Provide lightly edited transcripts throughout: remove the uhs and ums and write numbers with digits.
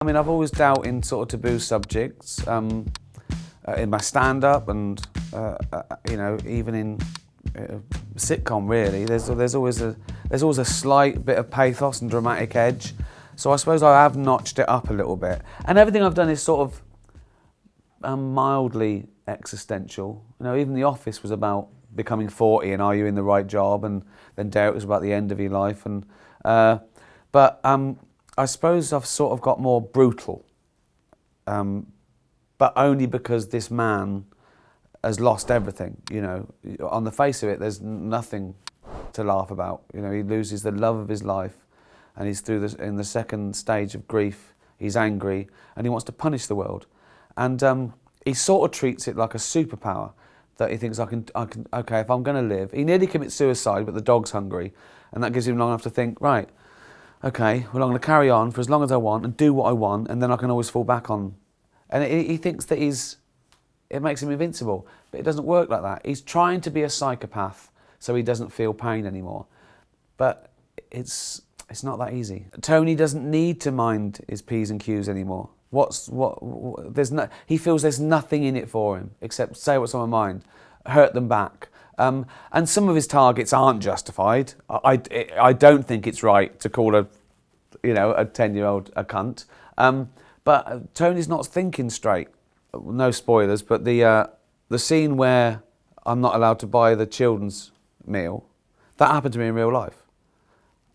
I mean, I've always dealt in sort of taboo subjects in my stand-up and, you know, even in sitcom, really. There's always a slight bit of pathos and dramatic edge. So I suppose I have notched it up a little bit. And everything I've done is sort of mildly existential. You know, even The Office was about becoming 40 and are you in the right job, and then Derek was about the end of your life. And but I suppose I've sort of got more brutal, but only because this man has lost everything. You know, on the face of it, there's nothing to laugh about. You know, he loses the love of his life, and he's in the second stage of grief. He's angry, and he wants to punish the world, and he sort of treats it like a superpower. That he thinks, I can, okay, if I'm going to live. He nearly commits suicide, but the dog's hungry, and that gives him long enough to think, right, okay, well, I'm going to carry on for as long as I want and do what I want, and then I can always fall back on. And he thinks that it makes him invincible, but it doesn't work like that. He's trying to be a psychopath so he doesn't feel pain anymore. But it's not that easy. Tony doesn't need to mind his P's and Q's anymore. He feels there's nothing in it for him except say what's on my mind, hurt them back. And some of his targets aren't justified. I don't think it's right to call a 10-year-old a cunt. But Tony's not thinking straight. No spoilers, but the scene where I'm not allowed to buy the children's meal, that happened to me in real life.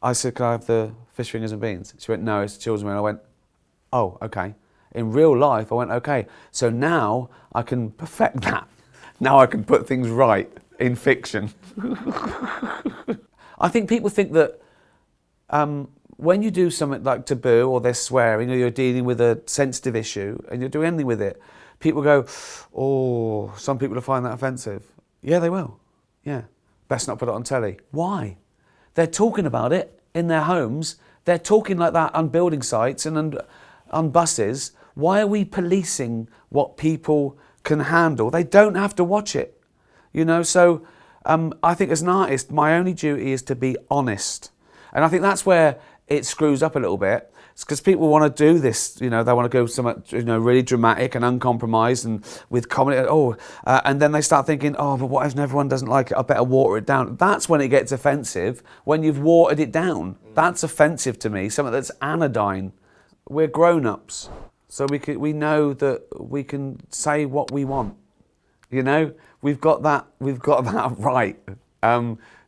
I said, can I have the fish fingers and beans? She went, no, it's the children's meal. I went, oh, okay. In real life, I went, okay, so now I can perfect that. Now I can put things right in fiction. I think people think that when you do something like taboo or they're swearing or you're dealing with a sensitive issue and you're doing anything with it, people go, oh, some people will find that offensive. Yeah, they will. Yeah. Best not put it on telly. Why? They're talking about it in their homes. They're talking like that on building sites and on buses. Why are we policing what people can handle? They don't have to watch it, you know. So I think as an artist, my only duty is to be honest, and I think that's where it screws up a little bit. It's because people want to do this, you know. They want to go somewhat, really dramatic and uncompromised and with comedy. And then they start thinking, oh, but what if everyone doesn't like it? I better water it down. That's when it gets offensive. When you've watered it down, that's offensive to me. Something that's anodyne. We're grown-ups. So we know that we can say what we want, you know. We've got that right.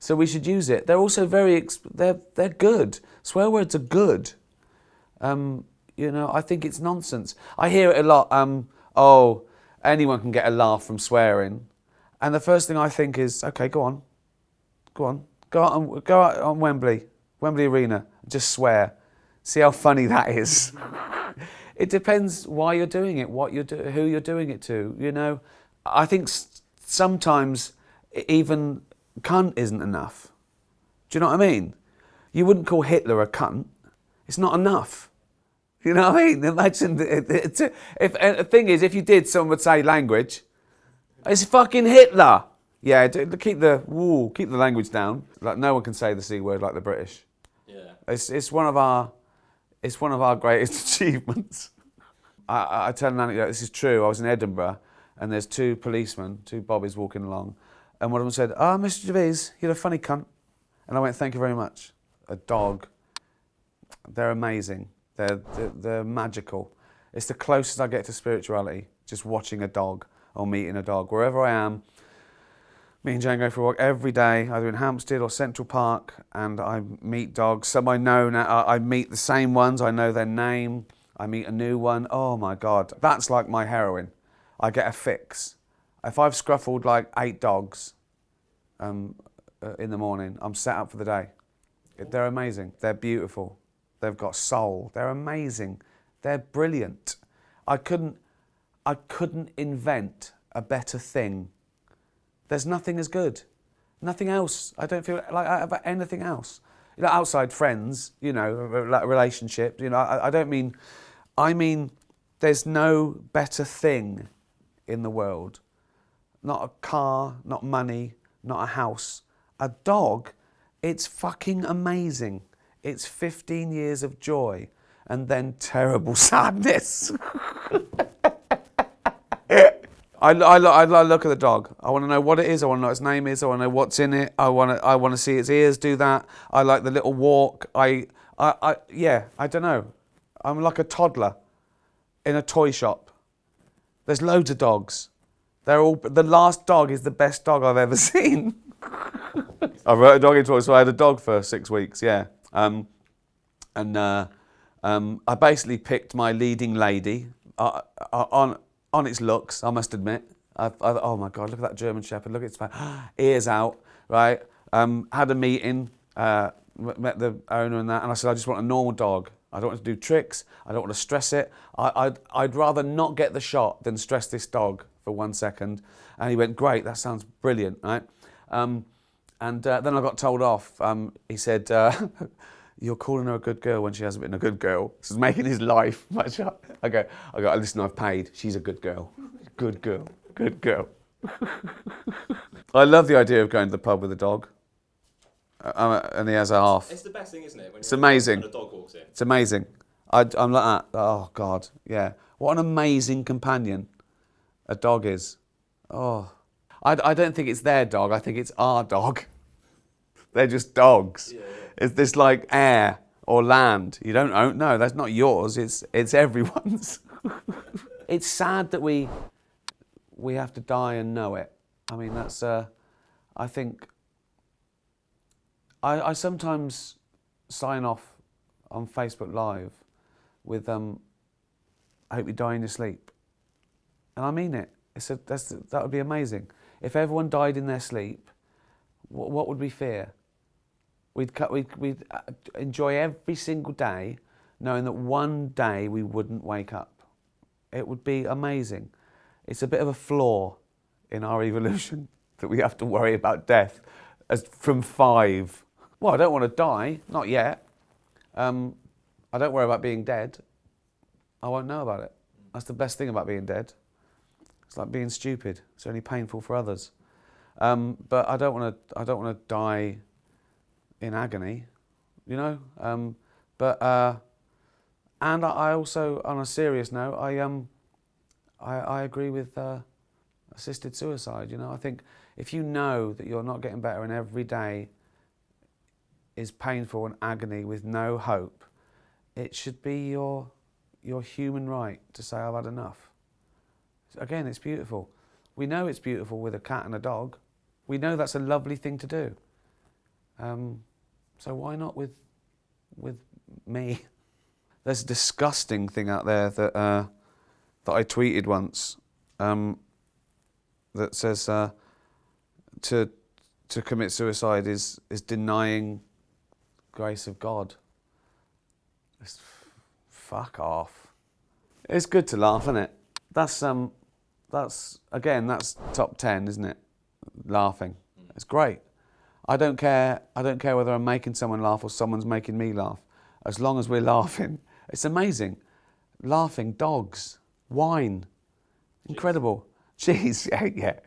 So we should use it. They're also they're good. Swear words are good. I think it's nonsense. I hear it a lot. Oh, anyone can get a laugh from swearing, and the first thing I think is, okay, go on, go out on Wembley Arena, just swear. See how funny that is. It depends why you're doing it, who you're doing it to, you know. I think sometimes even cunt isn't enough. Do you know what I mean? You wouldn't call Hitler a cunt. It's not enough. You know what I mean? Imagine, the thing is, if you did, someone would say language. It's fucking Hitler. Yeah, keep the language down. Like, no one can say the C word like the British. Yeah. It's one of our greatest achievements. I tell an anecdote, this is true. I was in Edinburgh and there's two policemen, two bobbies walking along, and one of them said, Mr. Gervais, you're a funny cunt. And I went, thank you very much. A dog, they're amazing. They're magical. It's the closest I get to spirituality, just watching a dog or meeting a dog. Wherever I am, me and Jane go for a walk every day, either in Hampstead or Central Park, and I meet dogs. Some I know now, I meet the same ones, I know their name, I meet a new one. Oh my God, that's like my heroin. I get a fix. If I've scruffled like 8 dogs in the morning, I'm set up for the day. They're amazing, they're beautiful, they've got soul, they're amazing, they're brilliant. I couldn't invent a better thing. There's nothing as good. Nothing else. I don't feel like I have anything else. You know, outside friends, you know, like relationships, you know, I mean, there's no better thing in the world. Not a car, not money, not a house. A dog, it's fucking amazing. It's 15 years of joy. and then terrible sadness. I look at the dog. I want to know what it is. I want to know what its name is. I want to know what's in it. I want to see its ears do that. I like the little walk. I don't know. I'm like a toddler in a toy shop. There's loads of dogs. The last dog is the best dog I've ever seen. I wrote a dog into it, so I had a dog for 6 weeks. Yeah, I basically picked my leading lady on its looks, I must admit. Oh my God, look at that German Shepherd, look at its ears out, right? Had a meeting, met the owner and that, and I said, I just want a normal dog. I don't want to do tricks, I don't want to stress it. I'd rather not get the shot than stress this dog for 1 second. And he went, great, that sounds brilliant, right? Then I got told off. He said, you're calling her a good girl when she hasn't been a good girl. This is making his life much harder. I go, listen, I've paid. She's a good girl. Good girl. Good girl. I love the idea of going to the pub with a dog. And he has a half. It's the best thing, isn't it? When it's amazing. When a dog walks in. It's amazing. I'm like that. Oh, God. Yeah. What an amazing companion a dog is. Oh. I don't think it's their dog. I think it's our dog. They're just dogs. Yeah. It's this like air or land. You don't own. No, that's not yours. It's everyone's. It's sad that we have to die and know it. I mean, that's. I think. I sometimes sign off on Facebook Live with I hope you die in your sleep, and I mean it. That would be amazing. If everyone died in their sleep, what would we fear? We'd enjoy every single day knowing that one day we wouldn't wake up. It would be amazing. It's a bit of a flaw in our evolution that we have to worry about death from 5. Well, I don't want to die, not yet. I don't worry about being dead. I won't know about it. That's the best thing about being dead. It's like being stupid. It's only painful for others. But I don't want to die in agony, you know. And I also, on a serious note, I agree with assisted suicide. You know, I think if you know that you're not getting better and every day is painful and agony with no hope, it should be your human right to say, I've had enough. Again, it's beautiful. We know it's beautiful with a cat and a dog. We know that's a lovely thing to do. So why not with me? There's a disgusting thing out there that I tweeted once that says to commit suicide is denying grace of God. Just fuck off. It's good to laugh, isn't it? That's top 10, isn't it? Laughing. It's great. I don't care whether I'm making someone laugh or someone's making me laugh. As long as we're laughing, it's amazing. Laughing, dogs, wine, incredible. Cheese, yeah.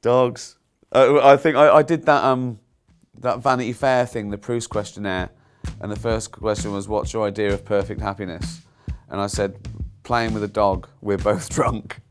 Dogs. I think I did that Vanity Fair thing, the Proust questionnaire, and the first question was, "What's your idea of perfect happiness?" And I said, "Playing with a dog. We're both drunk."